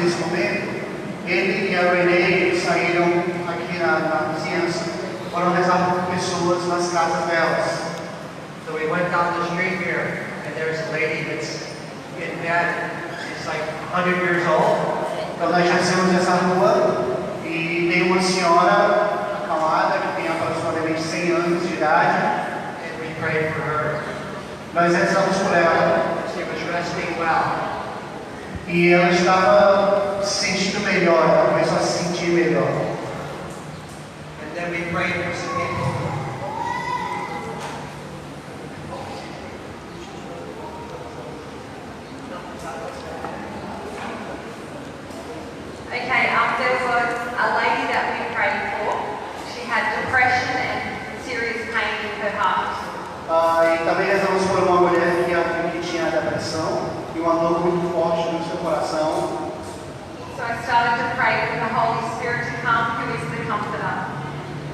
desse momento, ele e a Renee saíram aqui na vizinhança, foram rezar por pessoas nas casas delas. So we went down the street here, and there's a lady that's in bed. She's like 100 years old. Então nós descemos essa rua e tem uma senhora acamada que tem aproximadamente 100 anos de idade. And we prayed for her. Nós rezamos por ela. She was resting well. E ela estava se sentindo melhor, ela começou a se sentir melhor. And then we prayed for some people. Okay, there was a lady that we prayed for. She had depression and serious pain in her heart. E também rezamos por uma mulher que tinha depressão e uma dor muito forte no seu coração. So I started to pray for the Holy Spirit to come, who is the Comforter.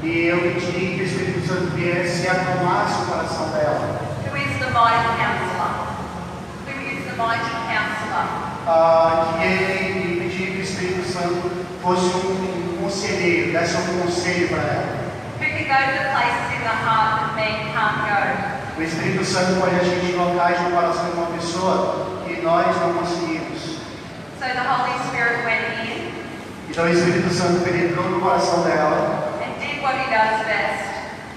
E eu pedi que o Espírito Santo viesse e acalmasse o coração dela. Who is the mighty counselor? Who is the mighty counselor? Que ele pedi que o Espírito Santo fosse um conselheiro, desse um conselho para ela. Who can go to the places in the heart that man can't go? O Espírito Santo pode agir em locais no coração de uma pessoa que nós não conseguimos. So the Holy Spirit went in Então o Espírito Santo penetrou no coração dela and did what he does best.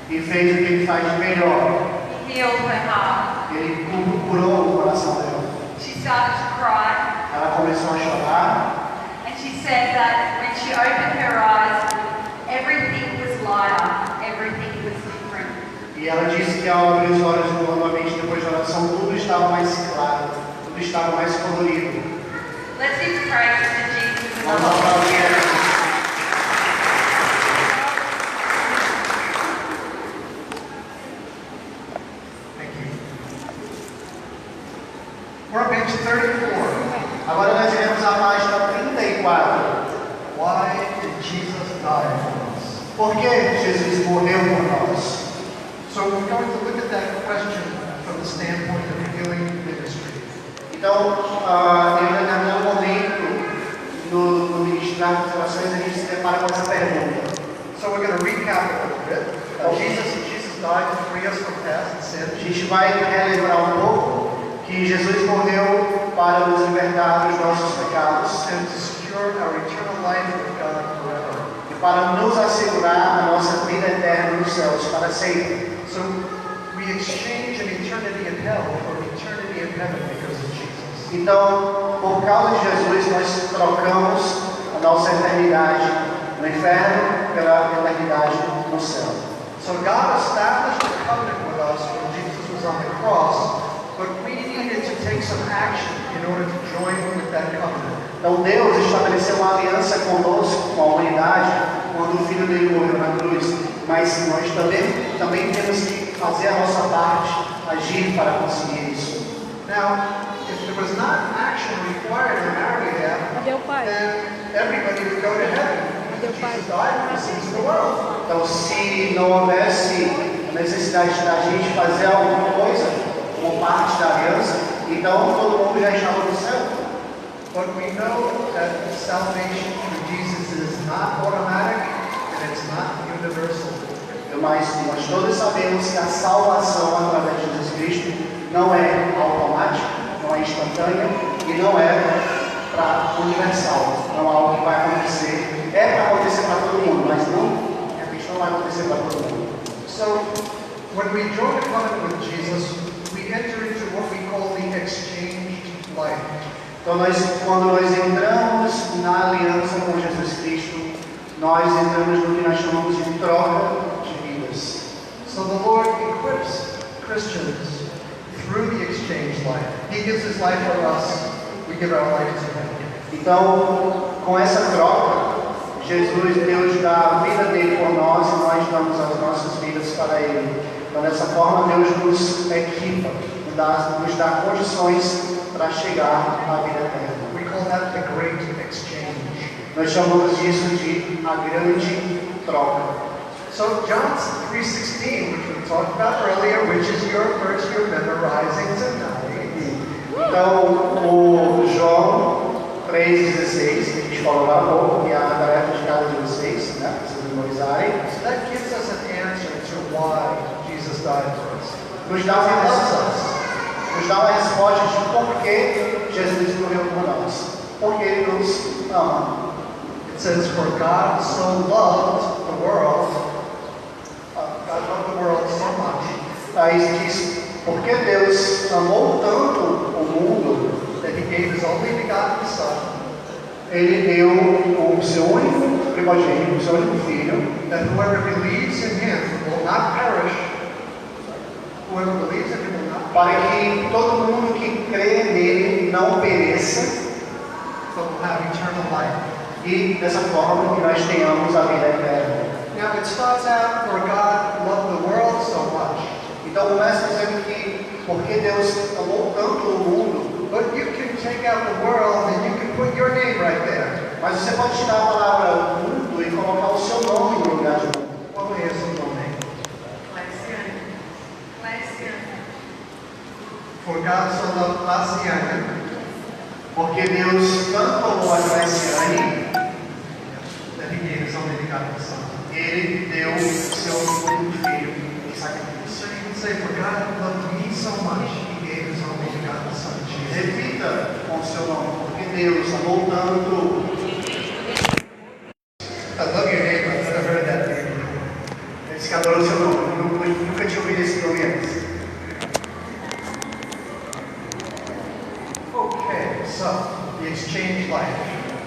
e fez o que ele faz de melhor. He healed her heart. Ele curou o coração dela. She started to cry, Ela começou a chorar and she said that when she opened her eyes, everything was lighter, everything was different. e ela disse que ao abrir os olhos novamente depois da oração, tudo estava mais claro, tudo estava mais colorido. Let's give praise to Jesus and the Vamos Holy aplaudir. Spirit. Thank you. We're on page 34. Agora nós iremos à página 34. Why did Jesus die for us? Por que Jesus morreu por nós? So we're going to look at that question from the standpoint of healing ministry. Então, em determinado momento, no ministrar das orações, a gente se depara com essa pergunta. So we're going to recap a little bit. Jesus died to free us from past A sin. gente vai relembrar um pouco que Jesus morreu para nos libertar dos nossos pecados And to secure our eternal life with God forever. e para nos assegurar a nossa vida eterna nos céus para sempre. So we exchange an eternity in hell for eternity in heaven because of Jesus. Então, por causa de Jesus, nós trocamos a nossa eternidade no inferno pela eternidade no céu. So God established a covenant with us when Jesus was on the cross, but we needed to take some action in order to join with that covenant. Então Deus estabeleceu uma aliança conosco, com a humanidade, quando o Filho dele morreu na cruz. Mas nós também temos que fazer a nossa parte, agir para conseguir isso. Now, if there was not action required to marry that, Cadê o pai? then everybody would go to heaven. Cadê o pai? Jesus died for the sins of the world. Então, se não houvesse a necessidade da gente fazer alguma coisa como parte da aliança, então todo mundo já estava no céu. But we know that salvation through Jesus is not automatic and it's not universal. Mas nós todos sabemos que a salvação através de Jesus Cristo não é automática, não é instantânea e não é para universal. Não é algo que vai acontecer. É para acontecer para todo mundo, mas não, realmente não vai acontecer para todo mundo. So, when we join a covenant with Jesus, we enter into what we call the exchanged life. Então, quando nós entramos na aliança com Jesus Cristo, nós entramos no que nós chamamos de troca de vidas. So the Lord equips Christians through the exchange life. He gives His life for us. We give our life to Him. Então, com essa troca, Deus dá a vida dele por nós e nós damos as nossas vidas para ele. Então, dessa forma, Deus nos equipa, nos dá condições para chegar à vida eterna. We call that the great exchange. Nós chamamos disso de a grande troca. So John 3:16, which we talked about earlier, which is your verse you're memorizing tonight. Então, o João 3,16, que a gente falou lá há pouco, que é a tarefa de cada de vocês, né? Para vocês memorizarem. So that gives us an answer to why Jesus died for us. Nos dá uma resposta de por que Jesus morreu por nós. Porque Ele nos ama. It says, for God so loved the world, God loved the world so much, Aí diz, porque Deus amou tanto o mundo, that He gave His only begotten Son, Ele deu o seu único primogênito, o seu único filho, that whoever believes in Him will not perish. Whoever believes in Him will not para que todo mundo que crê nele não pereça, but will have eternal life. e dessa forma que nós tenhamos a vida eterna. Now it starts out, for God loved the world so much. Então começa dizendo que porque Deus amou tanto o mundo, But you can take out the world and you can put your name right there. mas você pode tirar a palavra mundo e colocar o seu nome no lugar de mundo. Qual é esse nome? For God so loved Glaciane, Porque Deus tanto amou a Graciane, that He gave His only begotten Son. Ele deu o seu único filho em sacrifício. So you can say, for God loved me so much, He gave His only begotten Son, Jesus. Repita com o seu nome, porque Deus amou tanto. I love your name. I've never heard that name before. Esse que adora o seu nome, nunca tinha ouvido esse nome antes. Okay, so the exchange life,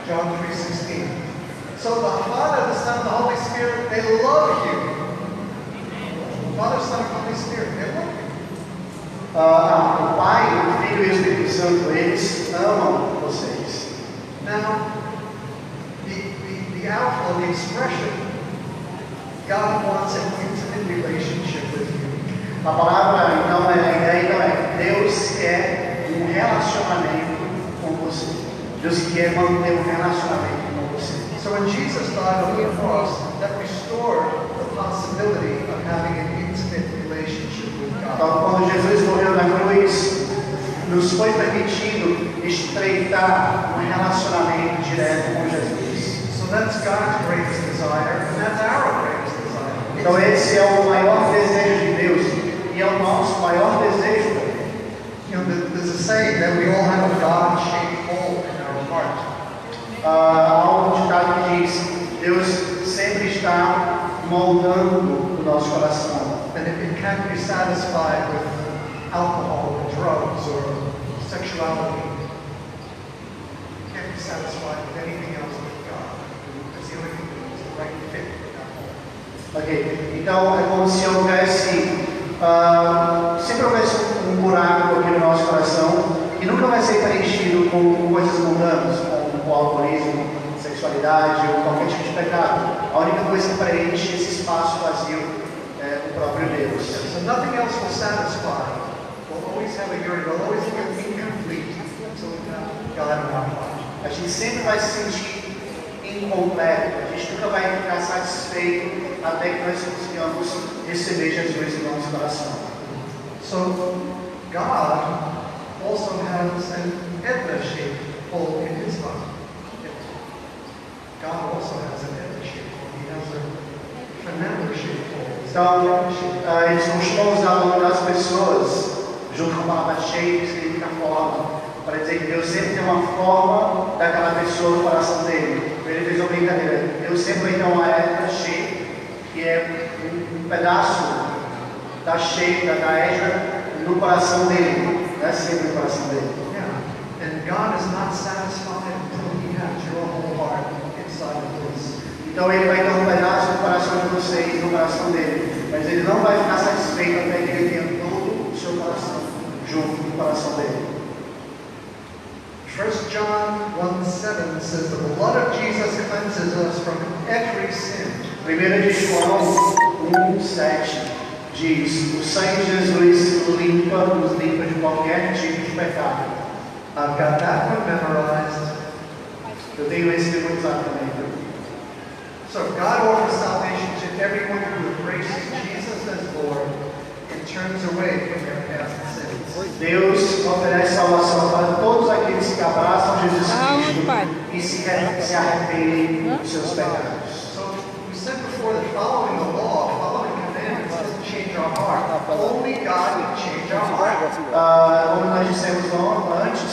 John 3:16. So the Father, the Son, and the Holy Spirit, they love you. Father, Son, and Holy Spirit, they love you. O Pai, o Filho e o Espírito Santo, eles amam vocês. Now, the outflow, the expression, God wants an intimate relationship with you. A palavra, então, a ideia então é: Deus quer um relacionamento com você. Deus quer manter um relacionamento com você. So when Jesus died on the cross, that restored the possibility of having an intimate relationship with God. Então, quando Jesus morreu na cruz, nos foi permitido estreitar um relacionamento direto com Jesus. So that's God's greatest desire, and that's our greatest desire. Então, esse é o maior desejo de Deus e é o nosso maior desejo também. You know, there's a saying that we all have a God-shaped hole in our heart. Há um ditado que diz: Deus sempre está moldando o nosso coração. And it can't be satisfied with alcohol or drugs or sexuality. It can't be satisfied with anything else but God. Because the only thing that is the right fit for that hole. Ok, então é como se houvesse, sempre houvesse um buraco aqui no nosso coração que nunca vai ser preenchido com coisas mundanas, como o alcoolismo, sexualidade ou qualquer tipo de pecado. A única coisa que preenche esse espaço vazio é o próprio Deus. So nothing else will satisfy. We'll always have a yearning. We'll always feel incomplete until we have God in our life. A gente sempre vai se sentir incompleto, a gente nunca vai ficar satisfeito até que nós consigamos receber Jesus no nosso coração. So God also has an Edna-shaped hole in His heart. God also has an Edna-shaped hole. He has a Fernando-shaped hole. Então, eles costumam usar o nome das pessoas, junto com a palavra shape, significa forma, para dizer que Deus sempre tem uma forma daquela pessoa no coração dele. Ele fez uma brincadeira. Deus sempre vai ter uma Edna shape, que é um pedaço da shape, da Edna, no coração dele. Não é sempre no coração dele. Yeah. And God is not satisfied until He has your whole heart inside of His. Então ele vai ter um pedaço do coração de vocês no coração dele. Mas ele não vai ficar satisfeito até que ele tenha todo o seu coração junto no coração dele. 1 John 1:7 says, the blood of Jesus cleanses us from every sin. 1 de João 1,7 diz: o sangue de Jesus nos limpa de qualquer tipo de pecado. I've got that one memorized. Eu tenho esse memorizado também. So God offers salvation to everyone who embraces Jesus as Lord and turns away from their past sins. Deus oferece salvação para todos aqueles que abraçam Jesus Cristo e se arrependem dos seus pecados. So we said before that following the law, following commandments doesn't change our heart. Only God can change our heart. Como nós dissemos antes,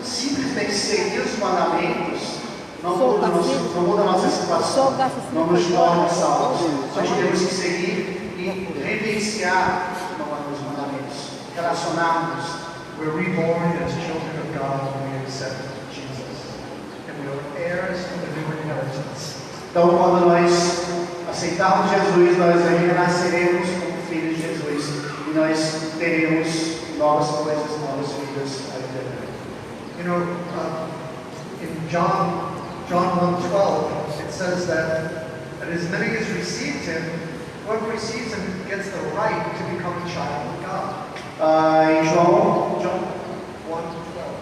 simplesmente seguir os mandamentos não muda a nossa situação, não nos torna salvos. Nós temos que seguir e vivenciar os mandamentos, relacionarmos. We're reborn as children of God when we accept Jesus. And we are heirs of the new inheritance. Então, quando nós aceitarmos Jesus, nós renasceremos como filhos de Jesus e nós teremos novas coisas, novas vidas a viver. You know, in John 1:12, it says that as many as received him, whoever receives him gets the right to become a child of God.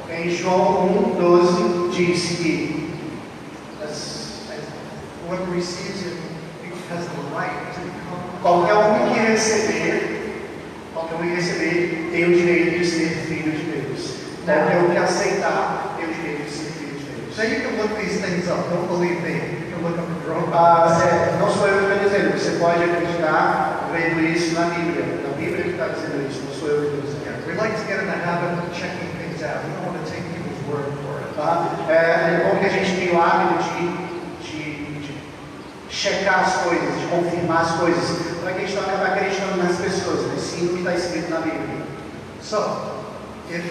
Em João 1:12 diz que Whoever receives him has the right to become qualquer um que receber tem o direito de ser filho de Deus. Qualquer um que aceitar tem o direito de ser filho de Deus. So you can look these things up. Don't believe me. You can look up in your own Não sou eu que estou dizendo, você pode acreditar vendo isso na Bíblia. Na Bíblia que está dizendo isso, não sou eu que estou dizendo. We like to get in the habit of checking things out. We don't want to take people's word for it. É bom que a gente tenha o hábito de checar as coisas, de confirmar as coisas, para que a gente não acabe acreditando nas pessoas, mas sim no que está escrito na Bíblia. So, if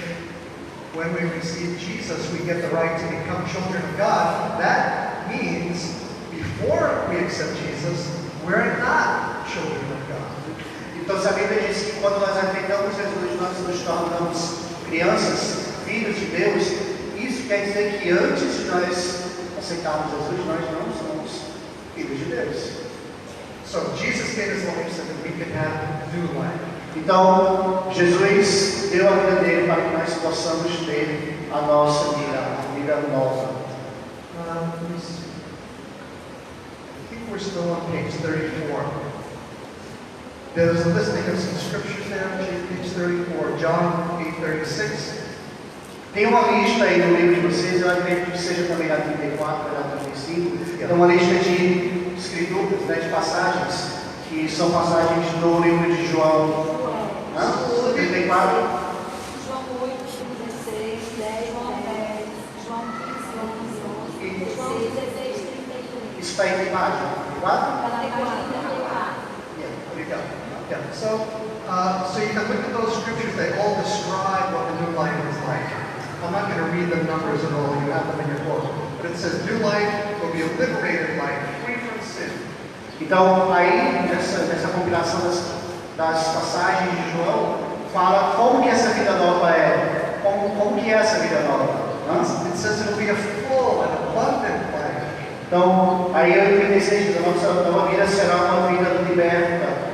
when we receive Jesus, we get the right to become children of God, that means before we accept Jesus, we're not children of God. Então, se a Bíblia diz que quando nós aceitamos Jesus, nós nos tornamos crianças, filhos de Deus, isso quer dizer que antes de nós aceitarmos Jesus, nós não somos filhos de Deus. So, Jesus gave his life so that we could have new life. Então, Jesus deu a vida dele para que nós possamos ter a nossa vida, a vida nova. Let me see. I think we're still on page 34. There's a listing of some scriptures there, page 34, John 8:36. Tem uma lista aí no livro de vocês, eu acredito que seja também na 34, na 35. Tem uma lista de escrituras, né, de passagens, que são passagens do livro de João. 34? João 8, 16, 10, 10, João 15, 11, João 16, 31. Isso está em que página? 34? Está na página 34. Obrigado. Yeah. So you can look at those scriptures. They all describe what the new life is like. I'm not going to read the numbers at all. You have them in your book. But it says new life will be a liberated life, free from sin. Então, aí, nessa compilação das passagens de João, fala como que essa vida nova é. Como que é essa vida nova? It says it will be a full and abundant life. Então, aí eu 36 diz, a nossa nova vida será uma vida liberta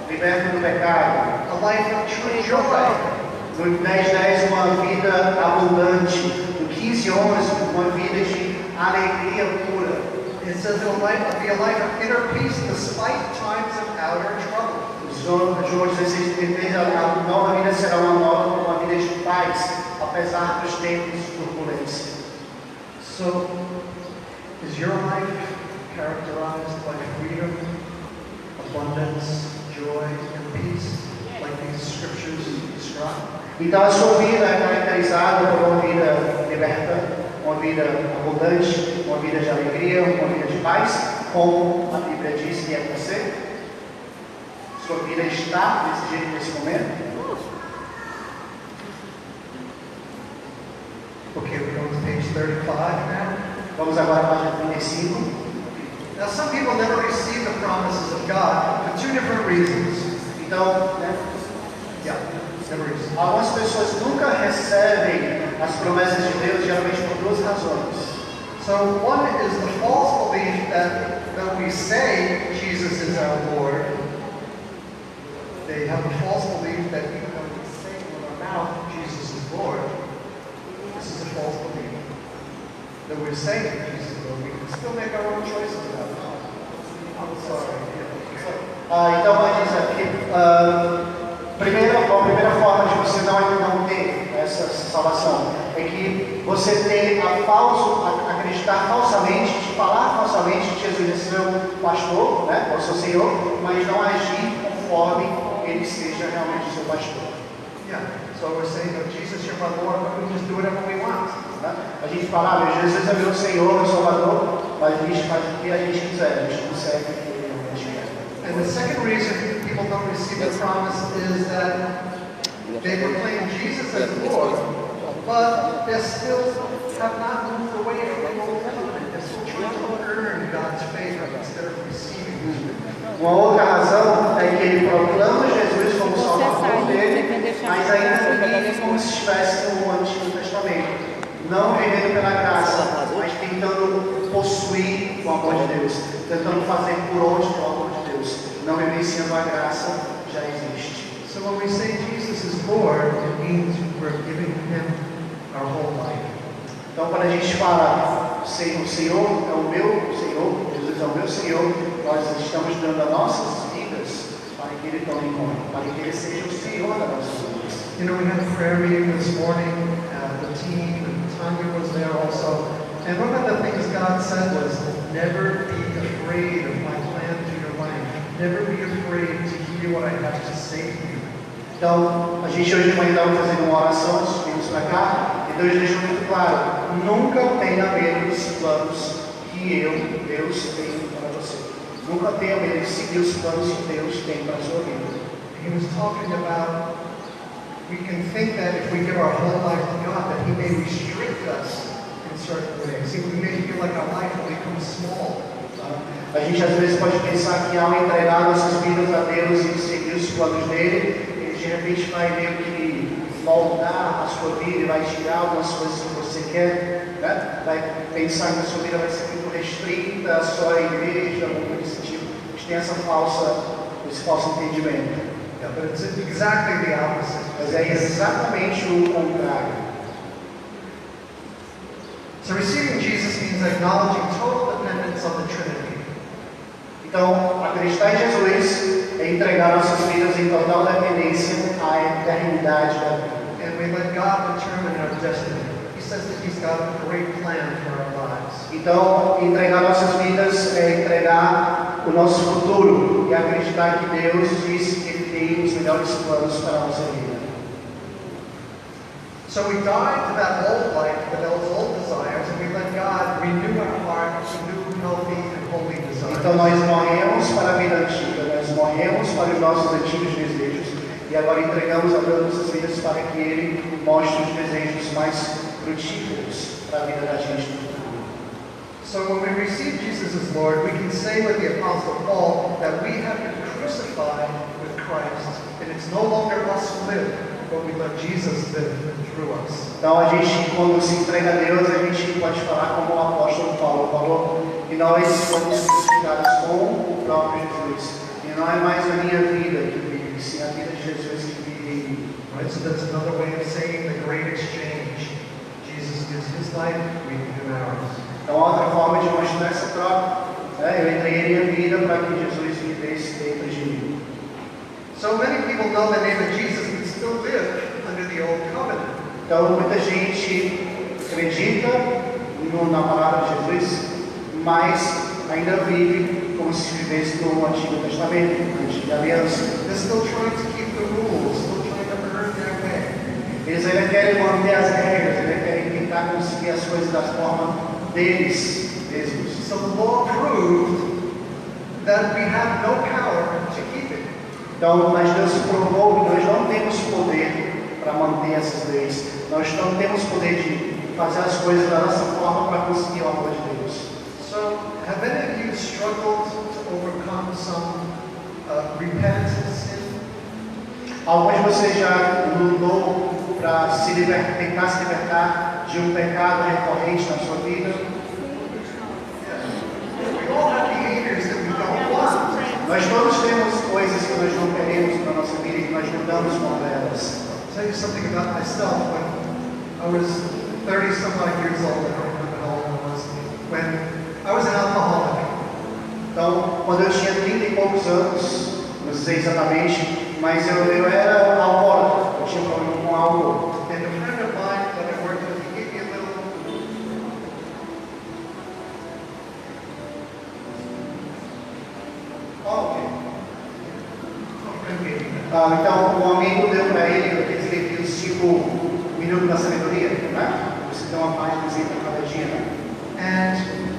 do pecado. A life of true joy. No 10:10, uma vida abundante. No 15:11, uma vida de alegria pura. It says it will be a life of inner peace despite times of outer trouble. João 16:33, a nova vida será uma vida de paz, apesar dos tempos de turbulência. So, is your life characterized by freedom, abundance, joy, and peace, like these scriptures describe? Então a sua vida é caracterizada por uma vida liberta, uma vida abundante, uma vida de alegria, uma vida de paz, como a Bíblia diz que é para ser. Sua vida está desse jeito nesse momento. Okay, we're going to page 35 now. Vamos agora à página 35. Now, some people never receive the promises of God for two different reasons. Então, Yeah, never receive. algumas pessoas nunca recebem as promessas de Deus, geralmente por duas razões. So, one is the false belief that we say Jesus is our Lord. They have a false belief that even though we say with our mouth Jesus is Lord, this is a false belief. That we're saying Jesus is Lord, we can still make our own choices about it. I'm sorry. Então, vai dizer aqui, A primeira forma de você não ter essa salvação é que você acreditar falsamente, de falar falsamente que Jesus é seu pastor, né, ou seu Senhor, mas não agir conforme ele seja realmente seu pastor. Yeah. So we're saying that Jesus is our Lord, but we just do whatever we want. Né? A gente fala, Jesus é meu Senhor, meu Salvador, mas a gente faz o que a gente quiser, a gente não segue o que ele realmente quer. And the second reason people don't receive the promise is that they proclaim Jesus as Lord, but they still have not moved away from the old covenant. They're still trying to earn God's favor instead of receiving His. Uma outra razão é que ele proclama Jesus como Salvador dele, mas ainda vive como se estivesse no Antigo Testamento. Não vivendo pela graça, mas tentando possuir o amor de Deus, tentando fazer por onde o amor de Deus, não vivenciando a graça já existe. So when we say Jesus is Lord, it means we're giving Him our whole life. Então, quando a gente fala, o Senhor é o meu Senhor, Jesus é o meu Senhor, nós estamos dando as nossas vidas para que Ele tome conta, para que Ele seja o Senhor das nossas vidas. You know, we had a prayer meeting this morning, the team, and Tanya was there also. And one of the things God said was, never be afraid of my plan to your life. Never be afraid to hear what I have to say to you. Então, a gente hoje de manhã estava fazendo uma oração, antes de virmos para cá, e Deus deixou muito claro, nunca tenha medo dos planos que Deus, tem para você. Nunca tenha medo de seguir os planos que Deus tem para a sua vida. He was talking about, we can think that if we give our whole life to God, that He may restrict us in certain ways. We may feel like our life will become small. A gente às vezes pode pensar que ao entregar nossas vidas a Deus e seguir os planos dele, Ele de repente vai meio que moldar a sua vida e vai tirar algumas coisas que você quer, né? Vai pensar que a sua vida vai ser muito restrita, só a igreja, alguma coisa desse tipo. A gente tem esse falso entendimento. Yeah, but it's exactly the opposite. Mas é exatamente o contrário. So receiving Jesus means acknowledging total dependence on the Trinity. Então, acreditar em Jesus é entregar nossas vidas em total dependência à eternidade da vida. And we let God determine our destiny. He says that He's got a great plan for our lives. Então, entregar nossas vidas é entregar o nosso futuro e acreditar que Deus disse que Ele tem os melhores planos para a nossa vida. So we die to that old life, to those old desires, and we let God renew our heart to new, healthy, and holy desires. Então, nós morremos para a vida antiga, nós morremos para os nossos antigos desejos e agora entregamos a Deus nossas vidas para que Ele mostre os desejos mais frutíferos para a vida da gente no futuro. So when we receive Jesus as Lord, we can say with the Apostle Paul that we have been crucified with Christ, and it's no longer us who live, but we let Jesus live through us. Então, a gente, quando se entrega a Deus, a gente pode falar como o apóstolo Paulo falou, que nós fomos crucificados com o próprio Jesus. E não é mais a minha vida que vive, sim a vida de Jesus que vive em mim. Right? So that's another way of saying the great exchange. Jesus gives His life, we give ours. Então, outra forma de mostrar essa troca, eu entreguei minha vida para que Jesus vivesse dentro de mim. So many people know the name of Jesus but still live under the old covenant. Então, muita gente acredita na palavra de Jesus, mas ainda vive como se vivesse no Antigo Testamento, na Antiga Aliança. They're still trying to keep the rules, still trying to earn their way. Eles ainda querem manter as regras, ainda querem tentar conseguir as coisas da forma deles mesmos. So the law proved that we have no power to keep it. Então, mas Deus provou que nós não temos poder para manter essas leis. Nós não temos poder de fazer as coisas da nossa forma para conseguir o amor de Deus. So, have any of you struggled to overcome some repentant sin? Alguns de vocês já lutou para tentar se libertar de um pecado recorrente na sua vida? We all have behaviors that we don't want. Nós todos temos coisas que nós não queremos na nossa vida e que nós lutamos contra elas. I'll tell you something about myself. When I was 30 some odd years old, I don't remember how old I was, when I was an alcoholic. Então, quando eu tinha 30 e poucos anos, não sei exatamente, Mas eu era alcoólatra, eu tinha problema com álcool. And a friend of mine that I worked with, he gave me a little. Oh, okay. A friend gave me that. Então, um amigo deu para ele aqueles livros tipo Minuto da Sabedoria, né? Você tem uma página para cada dia, né? And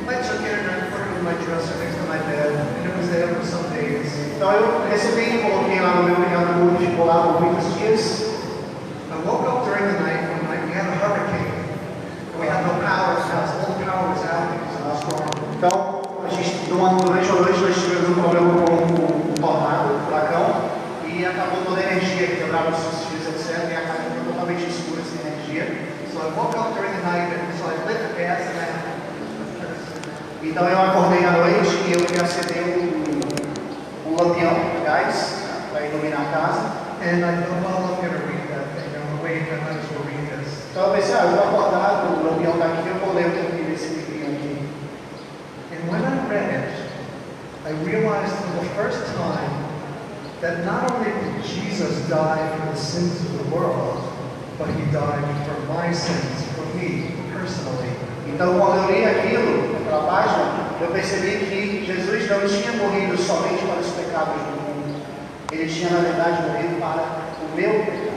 I took it and I put it in my dresser next to my bed, and it was there for some days. Então eu recebi e coloquei lá no meu brigadeiro, ficou lá por muitos dias. I woke up during the night one night, we had a hurricane. And we had no power, so all the power was out. Então, durante a noite nós tivemos um problema com um tornado, um furacão, e acabou toda a energia, quebraram os fios, etc. E a casa ficou totalmente escura, sem energia. So I woke up during the night, and so I lit the gas, and I Então eu acordei à noite e eu fui acender um lampião de gás para iluminar a casa. And I thought, well, I'm going to read that thing. I'm awake, I might as well read this. Então eu pensei, eu vou acordar, o lampião está aqui, eu vou ler esse livrinho aqui. And when I read it, I realized for the first time that not only did Jesus die for the sins of the world, but he died for my sins, for me, personally. Então quando eu li aquilo, aquela página, eu percebi que Jesus não tinha morrido somente para os pecados do mundo. Ele tinha, na verdade, morrido para o meu pecado.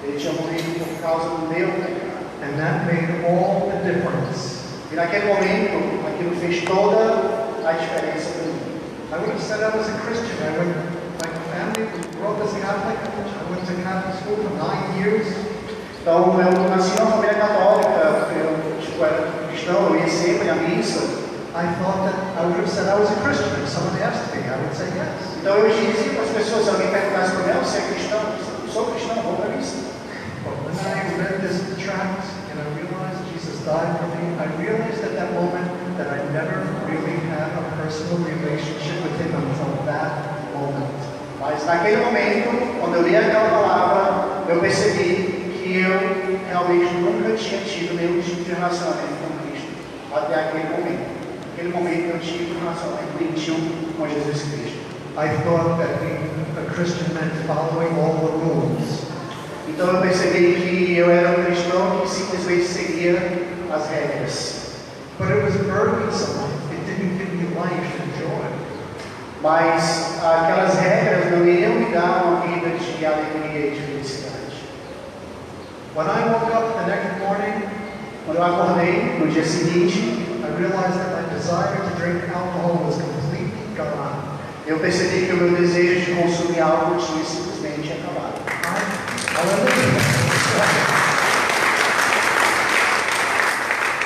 Ele tinha morrido por causa do meu pecado. And that made all the difference. E naquele momento, aquilo fez toda a diferença para mim. I would have said I was a Christian. My family grew up as Catholic. I went to Catholic school for 9 years. Então eu nasci numa família católica, eu era cristão, eu ia sempre à missa. I thought that I would have said I was a Christian. If someone asked me, I would say yes. Então eu dizia para as pessoas, se alguém perguntasse para mim, você é cristão? Eu sou cristão, vou para a missa. But when I read this tract and I realized Jesus died for me, I realized at that moment that I never really had a personal relationship with him until that moment. Mas naquele momento, quando eu li aquela palavra, eu percebi que eu realmente nunca tinha tido nenhum tipo de relacionamento com Cristo. Até aquele momento. Naquele momento eu tive um relacionamento íntimo com Jesus Cristo. I thought that being a Christian meant following all the rules. Então eu percebi que eu era um cristão que simplesmente seguia as regras. But it was burdensome. It didn't give me life and joy. Mas aquelas regras não iriam me dar uma vida de alegria e de felicidade. When I woke up the next morning, Quando eu acordei no dia seguinte, I realized that my desire to drink alcohol was completely gone. eu percebi que o meu desejo de consumir álcool tinha simplesmente acabado. Hallelujah.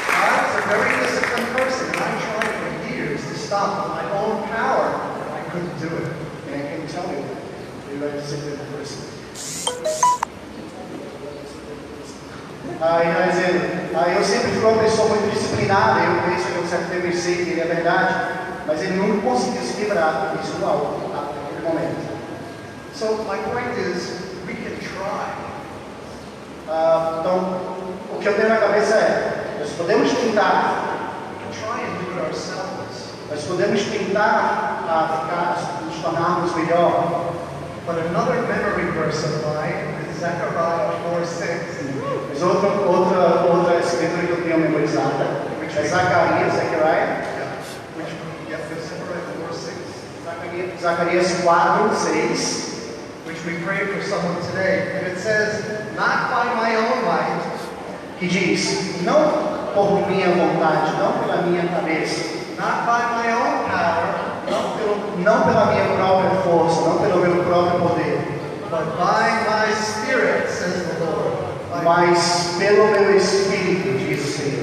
I was a very disciplined person, and I tried for years to stop with my own power, and I couldn't do it. And I can tell you that you're a disciplined person. Eu sempre fui uma pessoa muito disciplinada, eu penso que eu sempre pensei que ele é verdade, mas ele nunca conseguiu se livrar disso do álcool naquele momento. So my point is, we can try. Então, o que eu tenho na cabeça é, nós podemos tentar, We can try and do it ourselves. nós podemos tentar nos tornarmos melhor. But another memory verse of mine is Zechariah 4:6. Mas outra escritura que eu tenho memorizada é Zacarias, Zechariah. Zacarias 4:6. Which we prayed for someone today. And it says, not by my own might, Que diz, não por minha vontade, não pela minha cabeça, not by my own power, não pela minha própria força, não pelo meu próprio poder, but by my spirit, says the Lord. mas pelo meu Espírito, diz o Senhor.